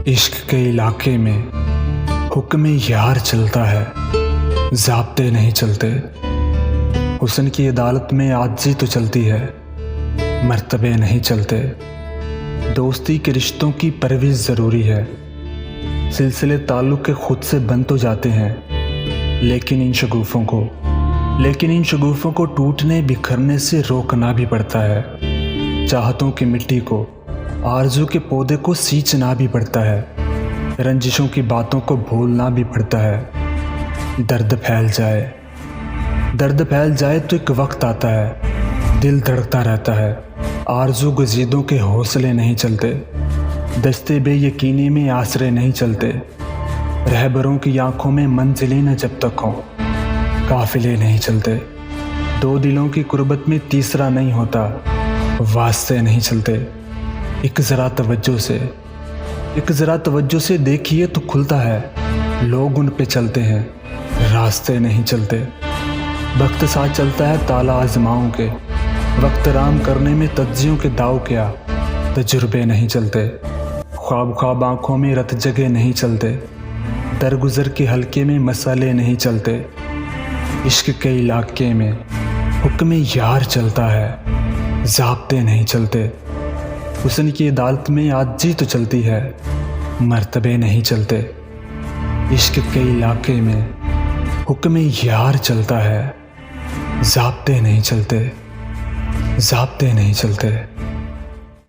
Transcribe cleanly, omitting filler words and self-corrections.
عشق کے علاقے میں حکم یار چلتا ہے، ضابطے نہیں چلتے۔ حسن کی عدالت میں عاجزی تو چلتی ہے، مرتبے نہیں چلتے۔ دوستی کے رشتوں کی پرویز ضروری ہے، سلسلے تعلق کے خود سے بن تو جاتے ہیں، لیکن ان شگوفوں کو ٹوٹنے بکھرنے سے روکنا بھی پڑتا ہے۔ چاہتوں کی مٹی کو، آرزو کے پودے کو سینچنا بھی پڑتا ہے، رنجشوں کی باتوں کو بھولنا بھی پڑتا ہے۔ درد پھیل جائے تو ایک وقت آتا ہے، دل دھڑکتا رہتا ہے، آرزو گزیدوں کے حوصلے نہیں چلتے، دستے بے یقینی میں آسرے نہیں چلتے، رہبروں کی آنکھوں میں منزلیں نہ جب تک ہوں، قافلے نہیں چلتے۔ دو دلوں کی قربت میں تیسرا نہیں ہوتا، واسطے نہیں چلتے۔ ایک ذرا توجہ سے دیکھیے تو کھلتا ہے، لوگ ان پہ چلتے ہیں، راستے نہیں چلتے۔ وقت ساتھ چلتا ہے تالا آزماؤں کے، وقت رام کرنے میں تجزیوں کے داؤ کیا، تجربے نہیں چلتے۔ خواب آنکھوں میں رت جگہ نہیں چلتے، درگزر کے حلقے میں مسئلے نہیں چلتے۔ عشق کے علاقے میں حکم یار چلتا ہے، ضابطے نہیں چلتے۔ حسن کی عدالت میں عاجزی تو چلتی ہے، مرتبے نہیں چلتے۔ عشق کے علاقے میں حکم یار چلتا ہے، ضابطے نہیں چلتے۔